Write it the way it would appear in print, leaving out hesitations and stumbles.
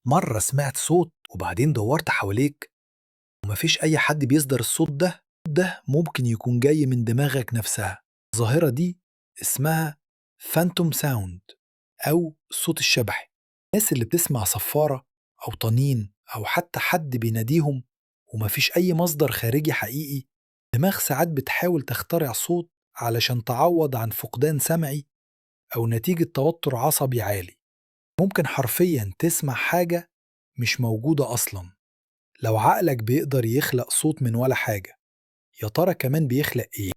مرة سمعت صوت وبعدين دورت حواليك ومفيش أي حد بيصدر الصوت ده ممكن يكون جاي من دماغك نفسها. الظاهرة دي اسمها فانتوم ساوند أو الصوت الشبحي. الناس اللي بتسمع صفارة أو طنين أو حتى حد بيناديهم ومفيش أي مصدر خارجي حقيقي، دماغ ساعات بتحاول تخترع صوت علشان تعوض عن فقدان سمعي أو نتيجة توتر عصبي عالي. ممكن حرفيا تسمع حاجة مش موجودة أصلا. لو عقلك بيقدر يخلق صوت من ولا حاجة، يا ترى كمان بيخلق إيه؟